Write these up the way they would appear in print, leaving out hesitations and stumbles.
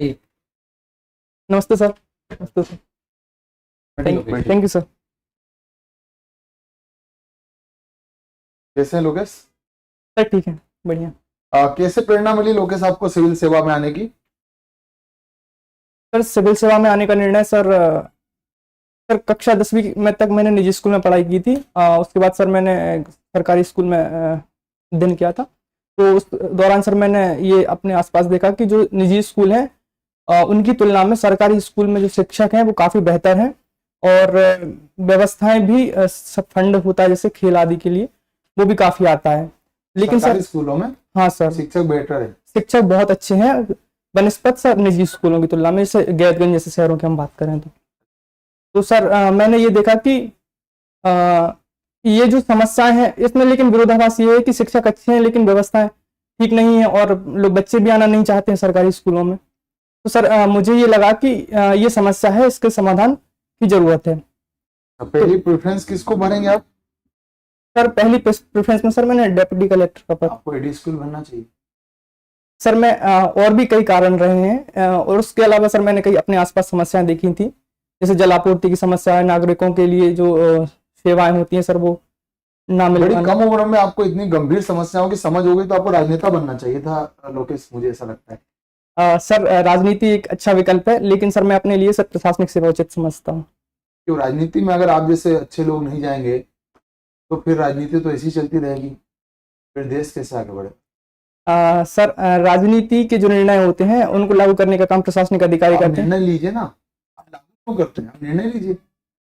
ठीक। नमस्ते सर। नमस्ते सर। Thank you sir. कैसे हैं लोकेश? सर ठीक है, बढ़िया। कैसे प्रेरणा मिली लोकेश आपको सिविल सेवा में आने की? सर सिविल सेवा में आने का निर्णय सर कक्षा 10वीं में तक मैंने निजी स्कूल में पढ़ाई की थी। उसके बाद सर मैंने सरकारी स्कूल में अध्ययन किया था। तो उस दौरान सर मैंने ये अपने आसपास देखा कि जो निजी स्कूल हैं उनकी तुलना में सरकारी स्कूल में जो शिक्षक हैं वो काफ़ी बेहतर हैं, और व्यवस्थाएं भी सब फंड होता है जैसे खेल आदि के लिए, वो भी काफ़ी आता है। लेकिन सरकारी सर स्कूलों में हाँ सर, शिक्षक बेहतर है। शिक्षक बहुत अच्छे हैं बनस्पत सर निजी स्कूलों की तुलना में, जैसे गैरगंज जैसे शहरों की हम बात करें तो सर मैंने ये देखा कि अ, ये जो समस्याएं हैं इसमें लेकिन विरोधाभास ये है कि शिक्षक अच्छे हैं लेकिन व्यवस्थाएं ठीक नहीं है, और लोग बच्चे भी आना नहीं चाहते हैं सरकारी स्कूलों में। तो सर मुझे ये लगा कि ये समस्या है, इसके समाधान की जरूरत है। पहली प्रेफरेंस किसको भरेंगे आप? सर पहली प्रेफरेंस में सर मैंने डेप्यूटी कलेक्टर का पद। आपको एडी स्कूल भरना चाहिए। सर मैं और भी कई कारण रहे हैं, और उसके अलावा सर मैंने कई अपने आसपास समस्याएं देखी थी, जैसे जलापूर्ति की समस्या है, नागरिकों के लिए जो सेवाएं होती हैं सर वो ना मिल बड़ी पाना। कम उम्र में आपको इतनी गंभीर समस्याओं की समझ हो गई तो आपको राजनेता बनना चाहिए था लोकेश, मुझे ऐसा लगता है। सर राजनीति एक अच्छा विकल्प है, लेकिन सर मैं अपने लिए सर प्रशासनिक सेवा उचित समझता हूँ। क्यों? राजनीति में अगर आप जैसे अच्छे लोग नहीं जाएंगे तो फिर राजनीति तो ऐसी चलती रहेगी, फिर देश कैसे आगे बढ़े? सर राजनीति के जो निर्णय होते हैं उनको लागू करने का काम प्रशासनिक अधिकारी आप करते हैं। निर्णय लीजिए ना, आप लागू क्यों करते हैं? आप निर्णय लीजिए।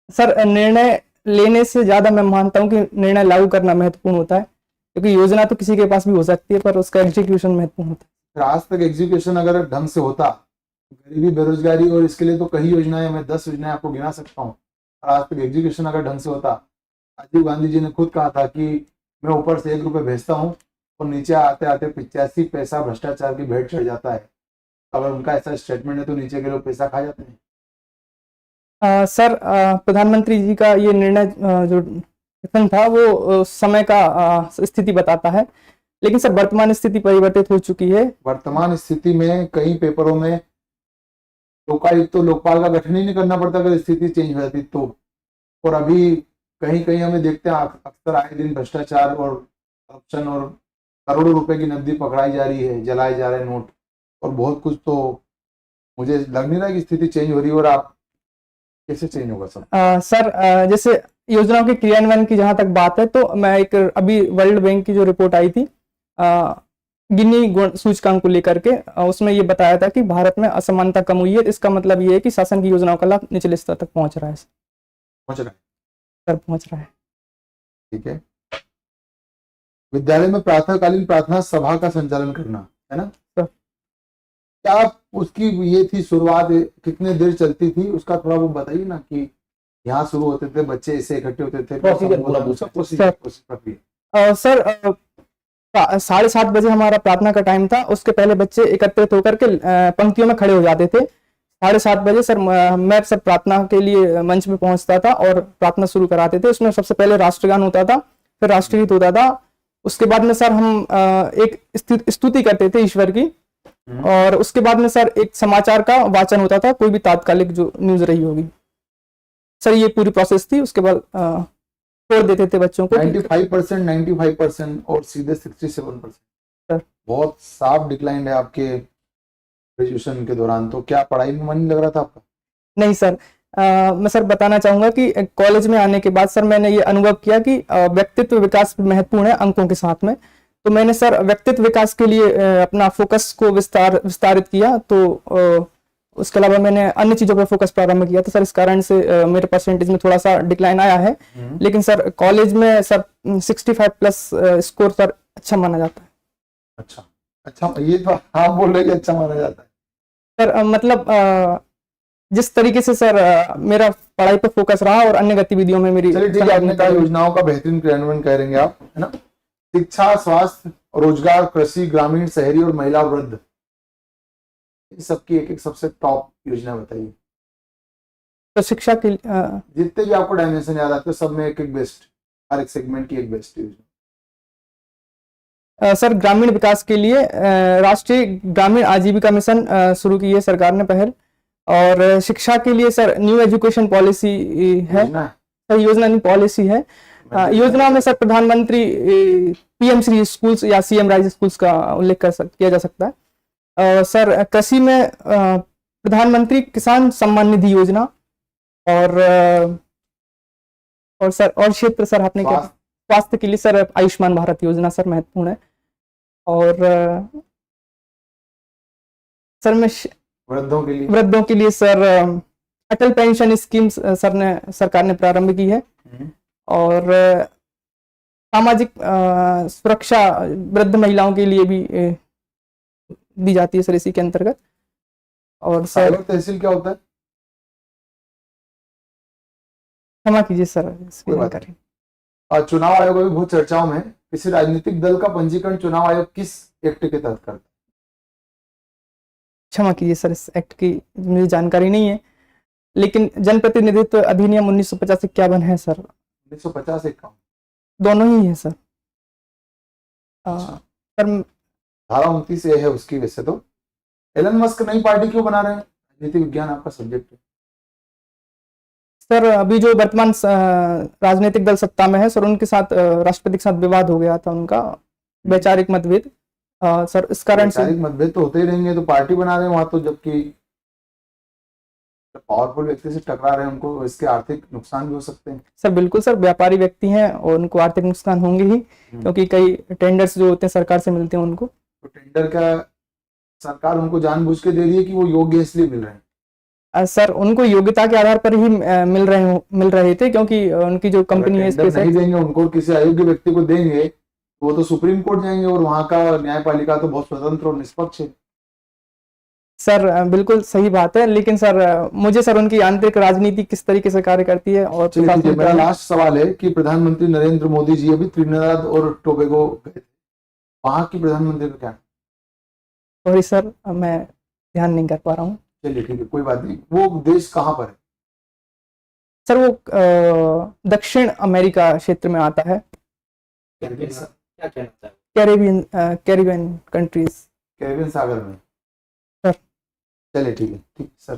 सर निर्णय लेने से ज्यादा मैं मानता हूँ कि निर्णय लागू करना महत्वपूर्ण होता है, क्योंकि योजना तो किसी के पास भी हो सकती है पर उसका एग्जीक्यूशन महत्वपूर्ण होता है। फिर आज तक एग्जीक्यूशन अगर ढंग से होता, गरीबी बेरोजगारी और इसके लिए तो कई योजनाएं, मैं 10 योजनाएं आपको गिना सकता हूँ, और आज तक एग्जीक्यूशन अगर ढंग से होता। राजीव गांधी जी ने खुद कहा था कि मैं ऊपर से 1 रुपये भेजता हूँ और नीचे आते आते 85 पैसा भ्रष्टाचार की भेंट चढ़ जाता है। अगर उनका ऐसा स्टेटमेंट है तो नीचे के लोग पैसा खा जाते हैं। सर प्रधानमंत्री जी का ये निर्णय जो कथन था वो समय का स्थिति बताता है, लेकिन सर वर्तमान स्थिति परिवर्तित हो चुकी है। वर्तमान स्थिति में कई पेपरों में लोकायुक्त तो लोकपाल का गठन ही नहीं करना पड़ता अगर स्थिति चेंज हो जाती तो। और अभी कहीं कहीं हमें देखते हैं अक्सर आए दिन भ्रष्टाचार और करप्शन, और करोड़ों रुपए की नकदी पकड़ाई जा रही है, जलाए जा रहे हैं नोट और बहुत कुछ। तो मुझे लग नहीं रहा कि स्थिति चेंज हो रही है। और आप कैसे चेंज होगा सब? सर जैसे योजनाओं के क्रियान्वयन की जहां तक बात है तो मैं एक अभी वर्ल्ड बैंक की जो रिपोर्ट आई थी गिनी गुण सूचकांक को लेकर के, उसमें ये बताया था कि भारत में असमानता कम हुई है। इसका मतलब ये है कि शासन की योजनाओं का लाभ निचले स्तर तक पहुंच रहा है। पहुंच रहा है? सर पहुंच रहा है। ठीक है। विद्यालय में प्रातःकालीन प्रार्थना सभा का संचालन करना है ना? क्या आप उसकी ये थी शुरुआत, कितने देर चलती थी उसका थोड़ा वो बताइए ना, कि यहाँ शुरू होते थे, बच्चे ऐसे इकट्ठे होते थे, सर 7:30 बजे हमारा प्रार्थना का टाइम था। उसके पहले बच्चे एकत्रित होकर के पंक्तियों में खड़े हो जाते थे। 7:30 बजे सर मैं सब प्रार्थना के लिए मंच में पहुंचता था और प्रार्थना शुरू कराते थे। उसमें सबसे पहले राष्ट्रगान होता था, फिर राष्ट्रगीत होता था। उसके बाद में सर हम एक स्तुति करते थे ईश्वर की, और उसके बाद में सर एक समाचार का वाचन होता था, कोई भी तात्कालिक जो न्यूज रही होगी। सर ये पूरी प्रोसेस थी। उसके बाद छोड़ देते थे बच्चों को। 95% और सीधे 67%। बहुत साफ डिक्लाइन है आपके ग्रेजुएशन के दौरान। तो क्या पढ़ाई में मन नहीं लग रहा था आपका? नहीं सर, मैं सर बताना चाहूंगा कि कॉलेज में आने के बाद सर मैंने ये अनुभव किया कि व्यक्तित्व विकास महत्वपूर्ण है अंकों के साथ में। तो मैंने सर व्यक्तित्व विकास के लिए अपना फोकस को विस्तारित किया। तो उसके अलावा मैंने अन्य चीजों पर फोकस प्रारंभ किया। तो सर इस कारण से मेरे परसेंटेज में थोड़ा सा डिक्लाइन आया है। लेकिन सर कॉलेज में सर 65+ स्कोर सर अच्छा माना जाता है। अच्छा अच्छा, ये तो आप बोल रहे कि अच्छा माना जाता है सर मतलब जिस तरीके से सर मेरा पढ़ाई पर फोकस रहा और अन्य गतिविधियों में मेरी। चलिए ठीक है, आपने कहा योजनाओं का बेहतरीन क्रियान्वयन करेंगे आप, है ना? शिक्षा, स्वास्थ्य, रोजगार, कृषि, ग्रामीण, शहरी और महिला वृद्ध, सबकी एक एक सबसे टॉप योजना बताइए। तो शिक्षा के जितने भी आपको डायमेंशन याद आते हैं सब में एक एक बेस्ट, हर एक सेगमेंट की एक बेस्ट योजना। सर ग्रामीण विकास के लिए राष्ट्रीय ग्रामीण आजीविका मिशन शुरू की है सरकार ने पहल। और शिक्षा के लिए सर न्यू एजुकेशन पॉलिसी है। योजना सर योजना नहीं, पॉलिसी है। योजना में सर प्रधानमंत्री पीएम श्री स्कूल्स या सीएम राइज स्कूल्स का उल्लेख किया जा सकता है। सर कृषि में प्रधानमंत्री किसान सम्मान निधि योजना। और सर और क्षेत्र सर आपने क्या, स्वास्थ्य के लिए सर आयुष्मान भारत योजना सर महत्वपूर्ण है। और सर मैं वृद्धों के लिए सर अटल पेंशन स्कीम सरकार ने प्रारंभ की है। और सामाजिक सुरक्षा वृद्ध महिलाओं के लिए भी दी जाती है सर इसी के अंतर्गत। और सर तहसील क्या होता है? क्षमा कीजिए सर, चुनाव आयोग अभी बहुत चर्चाओं में। किसी राजनीतिक दल का पंजीकरण चुनाव आयोग किस एक्ट के तहत करता है? क्षमा कीजिए सर, इस एक्ट की मुझे जानकारी नहीं है, लेकिन जनप्रतिनिधित्व अधिनियम 1950-51 है सर। 1950-51 दोनों ही है सर। सर धारा 29 है उसकी। वैसे तो एलन मस्क नई पार्टी क्यों बना रहे हैं? राजनीति विज्ञान आपका सब्जेक्ट है सर। अभी जो वर्तमान राजनीतिक दल सत्ता में है सर, उनके साथ राष्ट्रपति के साथ विवाद हो गया था उनका, वैचारिक मतभेद। सर इस कारण से वैचारिक मतभेद तो होते ही रहेंगे, तो पार्टी बना रहे हैं वहां तो, जबकि पावरफुल व्यक्ति से टकरा रहे हैं उनको इसके आर्थिक नुकसान भी हो सकते हैं। सर बिल्कुल सर, व्यापारी व्यक्ति हैं और उनको आर्थिक नुकसान होंगे ही, क्योंकि कई टेंडर्स जो होते हैं सरकार से मिलते हैं उनको। तो टेंडर का सरकार उनको जानबूझ के दे रही है कि वो योग्य इसलिए मिल रहे हैं? सर उनको योग्यता के आधार पर ही मिल रहे थे, क्योंकि उनकी जो कंपनी है नहीं देंगे उनको, किसी अयोग्य व्यक्ति को देंगे वो तो सुप्रीम कोर्ट जाएंगे, और वहां का न्यायपालिका तो बहुत स्वतंत्र और निष्पक्ष है। सर बिल्कुल सही बात है, लेकिन सर मुझे सर उनकी आंतरिक राजनीति किस तरीके से कार्य करती है। और मेरा लास्ट सवाल है कि प्रधानमंत्री नरेंद्र मोदी जी अभी त्रिनिदाद और टोबैगो गए, वहां की प्रधानमंत्री का क्या? सॉरी सर, मैं ध्यान नहीं कर पा रहा हूँ। चलिए ठीक है, कोई बात नहीं। वो देश कहाँ पर है? सर वो दक्षिण अमेरिका क्षेत्र में आता है। क्या कहना चाहते? कैरिबियन कंट्रीज, कैरिबियन सागर में सर। चलिए ठीक है, ठीक सर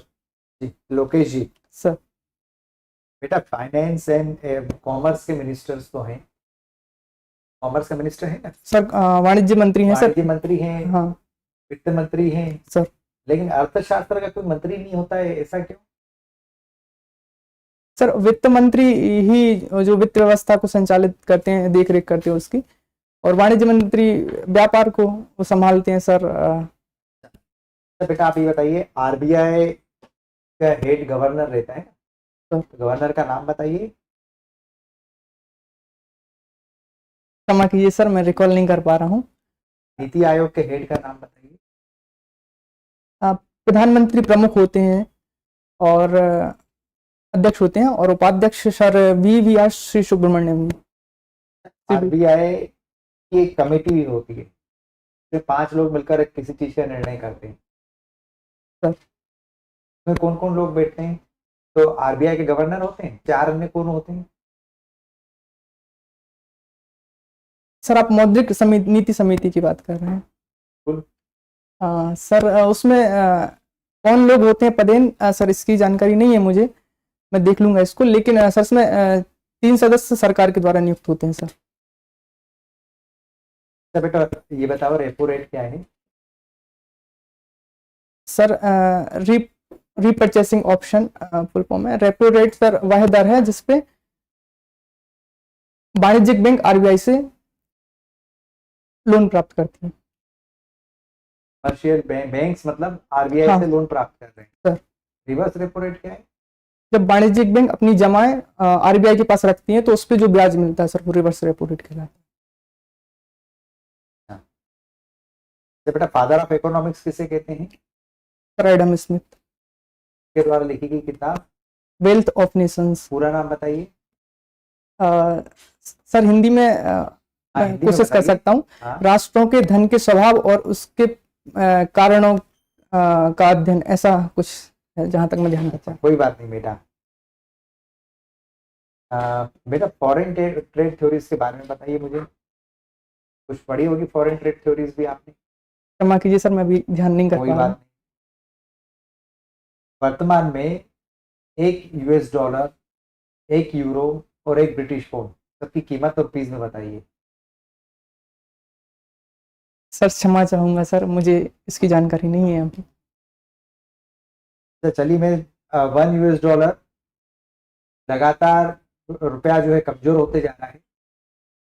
जी। लोकेश जी सर। बेटा फाइनेंस एंड कॉमर्स के मिनिस्टर्स तो हैं, कॉमर्स का मिनिस्टर है ना सर? वाणिज्य मंत्री हैं सर। वाणिज्य मंत्री हैं, हाँ। वित्त मंत्री हैं सर। लेकिन अर्थशास्त्र का कोई मंत्री नहीं होता है, ऐसा क्यों? सर वित्त मंत्री ही जो वित्त व्यवस्था को संचालित करते हैं, देख रेख करते हैं उसकी, और वाणिज्य मंत्री व्यापार को वो संभालते हैं सर। तो बेटा आप ये बताइए, आरबीआई का हेड गवर्नर रहता है, तो गवर्नर का नाम बताइए। क्षमा कीजिए सर, मैं रिकॉल नहीं कर पा रहा हूँ। नीति आयोग के हेड का नाम बताइए। प्रधानमंत्री प्रमुख होते हैं और अध्यक्ष होते हैं, और उपाध्यक्ष sir V R. Shri Subramaniam. RBI की एक कमेटी भी होती है, तो 5 लोग मिलकर किसी चीज का निर्णय करते हैं सर। उसमें कौन कौन लोग बैठते हैं? तो आरबीआई के गवर्नर होते हैं, 4 अन्य कौन होते हैं? सर आप मौद्रिक नीति समिति की बात कर रहे हैं? सर उसमें कौन लोग होते हैं पदेन, सर इसकी जानकारी नहीं है मुझे, मैं देख लूंगा इसको। लेकिन सर इसमें 3 सदस्य सरकार के द्वारा नियुक्त होते हैं सर। बेटा ये बताओ रेपो रेट क्या है? सर रीपरचेसिंग ऑप्शन फुल फॉर्म है। रेपो रेट सर वह दर है जिसपे वाणिज्यिक बैंक आरबीआई से लोन प्राप्त करती है। कमर्शियल बैंक्स मतलब आरबीआई से लोन प्राप्त कर रहे हैं सर। रिवर्स रेपो रेट क्या है? जब वाणिज्यिक बैंक अपनी जमाएं आरबीआई के पास रखती हैं तो उस पर जो ब्याज मिलता है सर, वो रिवर्स रेपो रेट कहलाता है। बेटा फादर ऑफ इकोनॉमिक्स किसे कहते हैं? सर एडम स्मिथ के द्वारा लिखी गई किताब वेल्थ ऑफ नेशंस। पूरा नाम बताइए। सर हिंदी में कोशिश कर सकता हूँ। राष्ट्रों के धन के स्वभाव और उसके कारणों का अध्ययन, ऐसा कुछ है जहां तक मैं ध्यान रखता हूँ। कोई बात नहीं बेटा। बेटा फॉरेन ट्रेड थ्योरीज के बारे में बताइए मुझे। कुछ पढ़ी होगी फॉरेन ट्रेड थ्योरीज भी आपने। क्षमा कीजिए सर, मैं अभी ध्यान नहीं कर कोई पा रहा बात नहीं। वर्तमान में एक यूएस डॉलर, एक यूरो और एक ब्रिटिश पाउंड सबकी कीमत और रुपीज में बताइए। सर। क्षमा चाहूंगा सर, मुझे इसकी जानकारी नहीं है अभी। तो चलिए मैं 1 US डॉलर लगातार रुपया जो है कमजोर होते जा रहा है,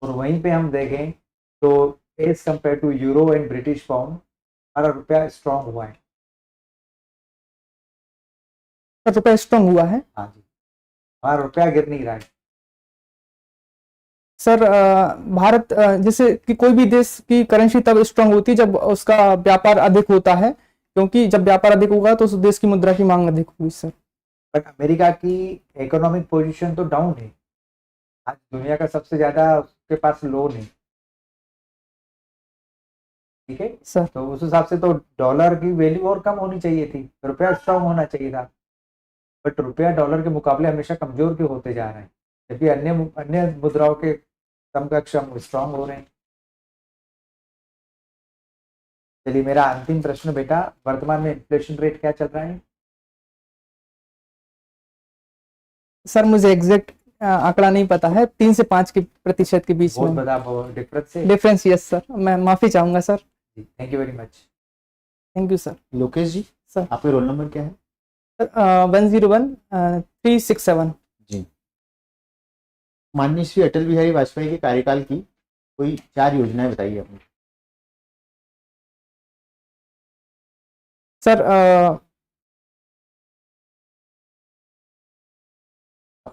और वहीं पे हम देखें तो as compare to euro and British pound हमारा रुपया स्ट्रांग हुआ है। सर रुपया स्ट्रांग हुआ है। हाँ जी, हमारा रुपया गिर नहीं रहा है। सर भारत जैसे कि कोई भी देश की करेंसी तब स्ट्रांग होती है जब उसका व्यापार अधिक होता है, क्योंकि जब व्यापार अधिक होगा तो उस देश की मुद्रा की मांग अधिक होगी सर। बट अमेरिका की इकोनॉमिक पोजीशन तो डाउन है, आज दुनिया का सबसे ज्यादा उसके पास लोन है। ठीक है सर। तो उस हिसाब से तो डॉलर की वैल्यू और कम होनी चाहिए थी, रुपया स्ट्रांग होना चाहिए था। बट रुपया डॉलर के मुकाबले हमेशा कमजोर क्यों होते जा रहा है, जबकि अन्य अन्य मुद्राओं के समकक्ष हम स्ट्रांग हो रहे हैं। चलिए मेरा अंतिम प्रश्न बेटा, वर्तमान में इन्फ्लेशन रेट क्या चल रहा है? सर मुझे एग्जैक्ट आंकड़ा नहीं पता है, 3 से 5 के प्रतिशत के बीच बहुत में बड़ा डिफरेंस है। डिफरेंस। यस सर, मैं माफी चाहूंगा sir. Thank you very much. Thank you sir. Lokesh ji, sir. आपका रोल नंबर क्या है? सर 101-367। जी। माननीय श्री अटल बिहारी वाजपेयी के कार्यकाल की कोई 4 योजनाएं बताइए अपनी। सर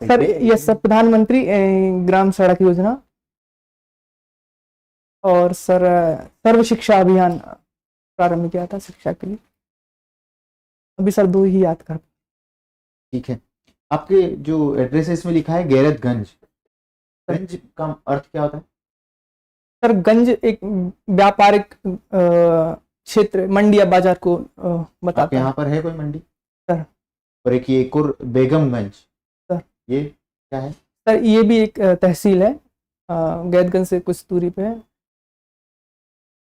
सर यस सर, प्रधानमंत्री ग्राम सड़क योजना, और सर सर्व शिक्षा अभियान प्रारंभ किया था शिक्षा के लिए। अभी सर 2 ही याद कर। ठीक है, आपके जो एड्रेस है इसमें लिखा है गैरतगंज। गंज का अर्थ क्या होता है? सर गंज एक व्यापारिक क्षेत्र, मंडी या बाजार को बताता आपके है। यहाँ पर है कोई मंडी? सर। और एक ये बेगमगंज, सर। ये क्या है? सर ये भी एक तहसील है, गैरतगंज से कुछ दूरी पे है।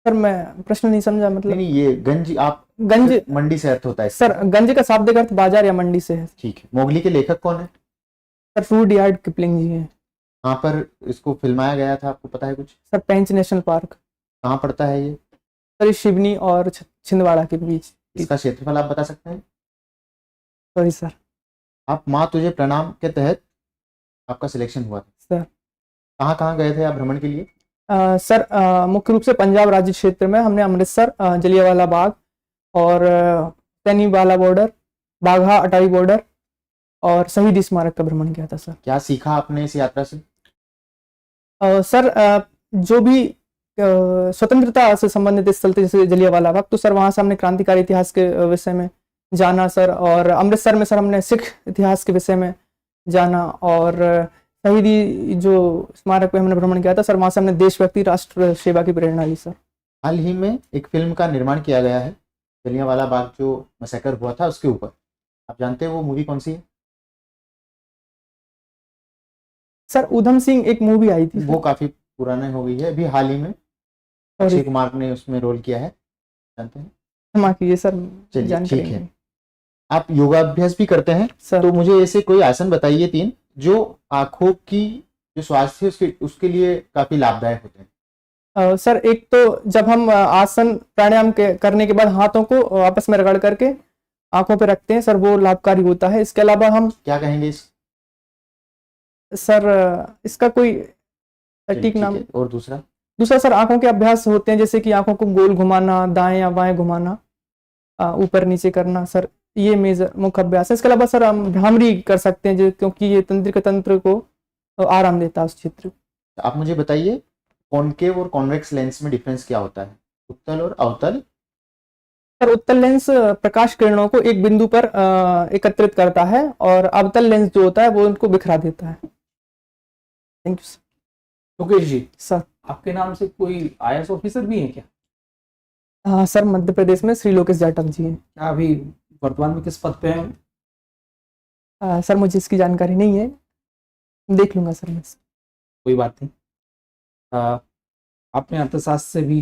सर मैं प्रश्न नहीं समझा, मतलब नहीं, ये गंज आप गंज। मंडी से अर्थ होता है सर गंज का शाब्दिक अर्थ बाजार या मंडी से है। ठीक है, मोगली के लेखक कौन है? सर रूडयार्ड किपलिंग जी है। कहाँ पर इसको फिल्माया गया था, आपको पता है कुछ? सर पेंच नेशनल पार्क। कहाँ पड़ता है ये? सर ये शिवनी और छिंदवाड़ा के बीच। इसका क्षेत्रफल आप बता सकते हैं? Sorry sir. आप माँ तुझे प्रणाम के तहत आपका सिलेक्शन हुआ था सर। कहाँ कहाँ गए थे आप भ्रमण के लिए? सर मुख्य रूप से पंजाब राज्य क्षेत्र में हमने अमृतसर, जलियांवाला बाग और तैनीवाला बॉर्डर, बाघा अटारी बॉर्डर और शहीद स्मारक का भ्रमण किया था सर। क्या सीखा आपने इस यात्रा से? सर जो भी स्वतंत्रता से संबंधित स्थल थे जैसे जलियांवाला बाग, तो सर वहाँ से हमने क्रांतिकारी इतिहास के विषय में जाना सर, और अमृतसर में सर हमने सिख इतिहास के विषय में जाना, और शहीदी जो स्मारक पे हमने भ्रमण किया था सर, वहाँ से हमने देशभक्ति राष्ट्र सेवा की प्रेरणा ली सर। हाल ही में एक फिल्म का निर्माण किया गया है जलियांवाला बाग जो मैसेकर हुआ था उसके ऊपर, आप जानते हैं वो मूवी कौन सी है? सर उधम सिंह एक मूवी आई थी। वो काफी पुराना हो गई है, अभी हाल ही में अक्षय कुमार ने उसमें रोल किया है, जानते हैं? क्षमा कीजिए सर, चलिए जानकारी ठीक है। नहीं। आप योगाभ्यास भी करते हैं सर। तो मुझे ऐसे कोई आसन बताइए 3 जो आंखों की जो स्वास्थ्य है उसके लिए काफी लाभदायक होते हैं। सर एक तो जब हम आसन प्राणायाम करने के बाद हाथों को आपस में रगड़ करके आंखों पे रखते हैं सर, वो लाभकारी होता है। इसके अलावा हम क्या कहेंगे इस? सर इसका कोई चलिए, सटीक ठीक नाम। है। और दूसरा सर आंखों के अभ्यास होते हैं, जैसे कि आंखों को गोल घुमाना, दाएं या बाएं घुमाना, ऊपर नीचे करना सर, ये मेजर मुख्य अभ्यास है। इसके अलावा सर हम भ्रामरी कर सकते हैं क्योंकि ये तंत्रिका तंत्र को आराम देता है उस क्षेत्र। आप मुझे बताइए कॉनकेव और कॉन्वेक्स लेंस में डिफरेंस क्या होता है, उत्तल और अवतल? सर उत्तल लेंस प्रकाश किरणों को एक बिंदु पर एकत्रित करता है, और अवतल लेंस जो होता है वो उनको बिखरा देता है। Thank you sir. Lokesh ji, sir आपके नाम से कोई IAS ऑफिसर भी है क्या? हाँ सर, मध्य प्रदेश में श्री लोकेश जाटव जी हैं। क्या अभी वर्तमान में किस पद पे हैं? सर मुझे इसकी जानकारी नहीं है, देख लूंगा सर मैं। कोई बात नहीं। आपने अर्थशास्त्र से भी,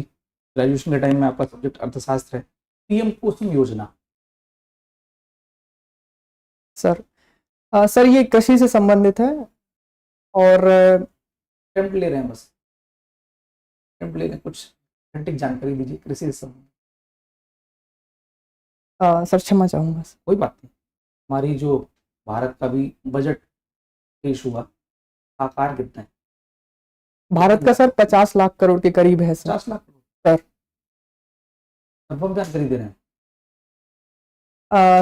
ग्रेजुएशन के टाइम में आपका सब्जेक्ट अर्थशास्त्र है। पीएम कुसुम योजना, सर सर ये कृषि से संबंधित है और अटेम्प्ट ले रहे हैं, बस अटेम्प्ट ले रहे हैं, कुछ सटीक जानकारी दीजिए कृषि से संबंधित। सर क्षमा चाहूँगा सर। कोई बात नहीं, हमारी जो भारत का भी बजट पेश हुआ, आकार कितना है? भारत का सर 50 लाख करोड़ के करीब है सर। 50 लाख सर। कंफर्म जानकारी दे रहे हैं।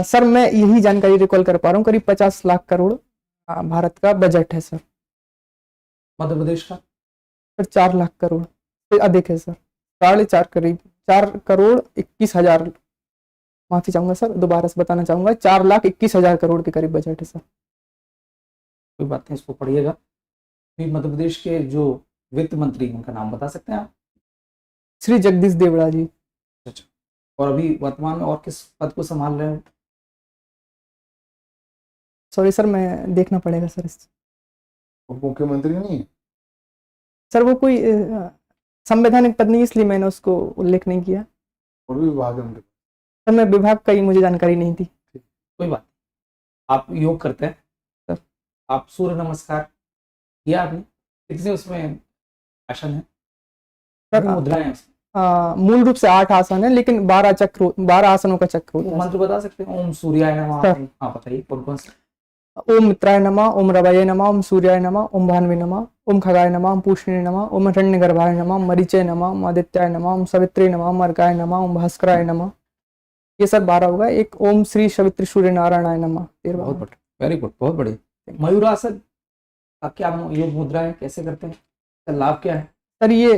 सर मैं यही जानकारी रिकॉल कर पा रहा हूँ, करीब 50 लाख करोड़ भारत का बजट है सर। मध्य प्रदेश का सर 4 लाख करोड़ से अधिक है सर, 4.5 करीब 4,21,000, माफी चाहूंगा सर, दोबारा से बताना चाहूंगा, 4,21,000 करोड़ के करीब बजट है सर। कोई बात नहीं, इसको पढ़िएगा। अभी मध्य प्रदेश के जो वित्त मंत्री, उनका नाम बता सकते हैं आप? श्री जगदीश देवड़ा जी। अच्छा, और अभी वर्तमान में और किस पद को संभाल रहे हो? सॉरी सर, मैं देखना पड़ेगा सर। उप मुख्यमंत्री नहीं है? सर वो कोई संवैधानिक पद नहीं, इसलिए मैंने उसको उल्लेख नहीं किया। और भी विभाग है उनके? सर मैं विभाग का ही मुझे जानकारी नहीं थी। कोई बात नहीं। आप योग करते हैं सर? आप सूर्य नमस्कार किया आपने? कितने उसमें आसन है, सर मुद्राएं हैं? मूल रूप से 8 आसन है, लेकिन 12 आसनों का चक्र होता है। मंत्र बता सकते हैं? ओम सूर्याय नमः। सर। हाँ बताइए, कौन कौन से? ओम मित्राय नमः, ओम रवये नमः, ओम सूर्याय नमः, ओम भान्वे नमः, ओम खगाय नमः, ओम पूष्णे नमः, ओम हिरण्यगर्भाय नमः, ओम मरीचे नमः, ओम आदित्याय नमः, ओम सवित्रे नमः, ओम अर्काय नमः, ओम भास्कराय नमः। ये सर 12 होगा। एक ओम श्री सवित्र सूर्य नारायणाय नमः, 13। बहुत बढ़िया, वेरी गुड, बहुत बढ़िया। मयूरासन का क्या योग मुद्रा है, कैसे करते हैं, इसका लाभ क्या है? सर ये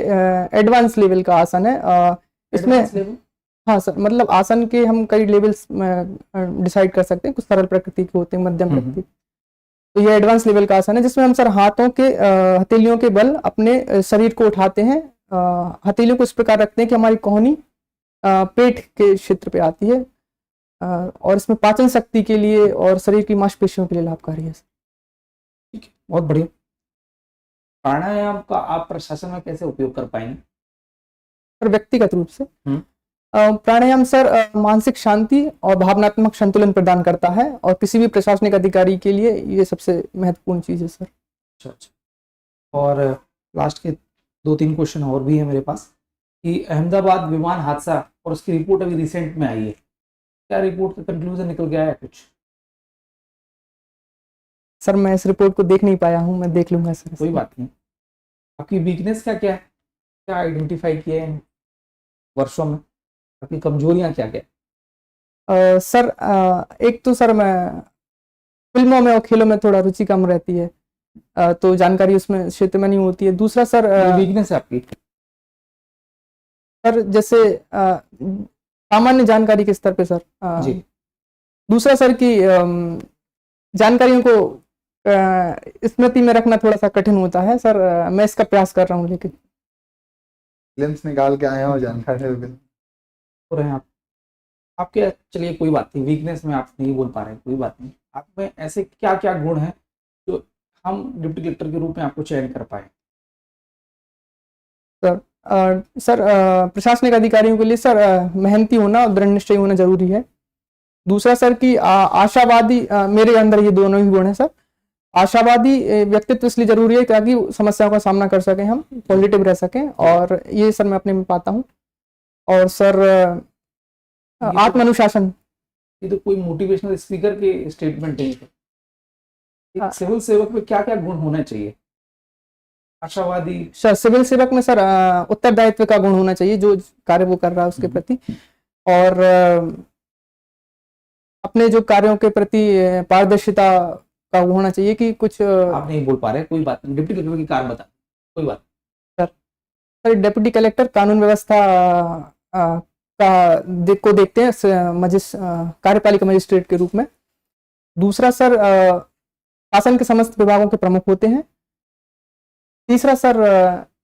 एडवांस लेवल का आसन है। इसमें Advance level? हाँ सर, मतलब आसन के हम कई लेवल्स डिसाइड कर सकते हैं, कुछ सरल प्रकृति के होते हैं, मध्यम प्रकृति। तो ये एडवांस लेवल का आसन है, जिसमें हम सर हाथों के हथेलियों के बल अपने शरीर को उठाते हैं। हथेलियों को इस प्रकार रखते हैं कि हमारी कोहनी पेट के क्षेत्र पे आती है, और इसमें पाचन शक्ति के लिए और शरीर की मांसपेशियों के लिए लाभकारी है। ठीक है, बहुत बढ़िया। प्राणायाम का आप प्रशासन में कैसे उपयोग कर पाएंगे? सर व्यक्तिगत रूप से प्राणायाम सर मानसिक शांति और भावनात्मक संतुलन प्रदान करता है, और किसी भी प्रशासनिक अधिकारी के लिए ये सबसे महत्वपूर्ण चीज है सर। अच्छा अच्छा। और लास्ट के 2-3 क्वेश्चन और भी है मेरे पास, कि अहमदाबाद विमान हादसा और उसकी रिपोर्ट अभी रिसेंट में आई है, क्या रिपोर्ट का कंक्लूजन निकल गया है कुछ? सर मैं इस रिपोर्ट को देख नहीं पाया हूँ, मैं देख लूंगा सर। कोई बात नहीं। आपकी वीकनेस क्या क्या है, क्या आइडेंटिफाई किया है इन वर्षों में? आपकी कमजोरियां क्या क्या है? सर एक तो सर मैं फिल्मों में और खेलों में थोड़ा रुचि कम रहती है, तो जानकारी उसमें क्षेत्र में नहीं होती है। दूसरा सर वीकनेस है आपकी? सर जैसे सामान्य जानकारी के स्तर पे सर। जी। दूसरा सर की जानकारियों को स्मृति में रखना थोड़ा सा कठिन होता है सर। मैं इसका प्रयास कर रहा हूँ, लेकिन फिल्म्स निकाल के आए हैं और जानकारी हो रहे हैं आपके। चलिए कोई बात नहीं, वीकनेस में आप नहीं बोल पा रहे हैं, कोई बात नहीं। आप में ऐसे क्या क्या गुण हैं जो हम डिप्टी कलेक्टर के रूप में आपको चयन कर पाए? सर प्रशासनिक अधिकारियों के लिए सर मेहनती होना और दृढ़ निश्चयी होना जरूरी है। दूसरा सर की आशावादी, मेरे अंदर ये दोनों ही गुण हैं सर। आशावादी व्यक्तित्व इसलिए जरूरी है ताकि समस्याओं का सामना कर सकें, हम पॉजिटिव रह सकें, और ये सर मैं अपने में पाता हूँ। और सर आत्मानुशासन। ये तो कोई मोटिवेशनल स्पीकर के स्टेटमेंट है। एक सिविल सेवक में क्या क्या गुण होना चाहिए? आशावादी। सर सिविल सेवक में सर उत्तरदायित्व का गुण होना चाहिए, जो कार्य वो कर रहा है उसके प्रति, और अपने जो कार्यों के प्रति पारदर्शिता का होना चाहिए कि कुछ आप नहीं बोल पा रहे, कोई बात नहीं। डिप्टी कलेक्टर की कार्य बता, कोई बात। सर डिप्टी कलेक्टर कानून व्यवस्था को देखते हैं कार्यपालिका मजिस्ट्रेट के रूप में। दूसरा सर शासन के समस्त विभागों के प्रमुख होते हैं। तीसरा सर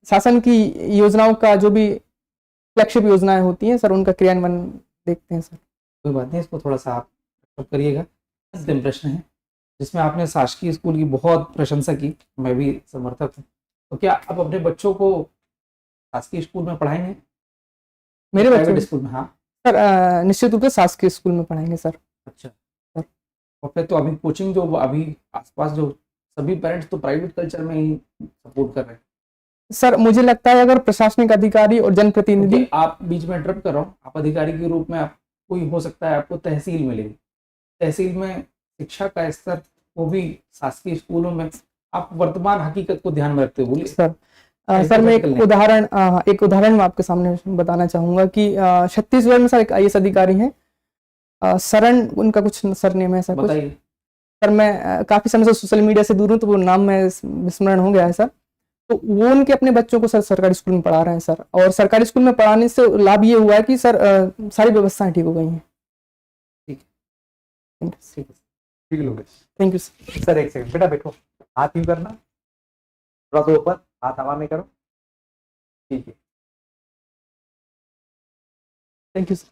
शासन की योजनाओं का जो भी फ्लैगशिप योजनाएं होती हैं सर, उनका क्रियान्वयन देखते हैं सर। कोई बात नहीं, इसको थोड़ा सा आप करिएगा। अंतिम प्रश्न है जिसमें आपने शासकीय स्कूल की बहुत प्रशंसा की, मैं भी समर्थक हूँ। तो क्या आप अपने बच्चों को शासकीय स्कूल में पढ़ाएंगे, मेरे प्राइवेट बच्चे स्कूल में? हाँ। सर निश्चित रूप से शासकीय स्कूल में पढ़ाएंगे सर। अच्छा। और फिर तो अभी कोचिंग जो अभी आसपास जो सभी पेरेंट्स तो प्राइवेट कल्चर में ही सपोर्ट कर रहे हैं। सर मुझे लगता है अगर प्रशासनिक अधिकारी और जनप्रतिनिधि, क्योंकि आप बीच में इंटरप्ट कर रहा हूँ, आप अधिकारी के रूप में आप कोई हो सकता है आपको तहसील मिलेगी, तहसील में शिक्षा का स्तर वो भी शासकीय स्कूलों में, आप वर्तमान हकीकत को ध्यान में रखते हुए बोलिए। सर सर मैं Hypothetical एक उदाहरण मैं आपके सामने बताना चाहूंगा कि छत्तीसगढ़ में सर एक IAS अधिकारी हैं, शरण उनका कुछ सरनेम है सर कुछ। बताइए। सर मैं काफी समय से सोशल मीडिया से दूर हूँ तो वो नाम में विस्मरण हो गया है सर। तो वो उनके अपने बच्चों को सर सरकारी स्कूल में पढ़ा रहे हैं सर, और सरकारी स्कूल में पढ़ाने से लाभ ये हुआ है कि सर सारी व्यवस्थाएं ठीक हो गई हैं। ठीक है। ठीक है। ठीक है Lokesh. Thank you sir. Sir एक सेकंड बेटा बैठो, हाथ यूं करना, थोड़ा सा ऊपर, हाथ हवा में करो, ठीक है। Thank you sir.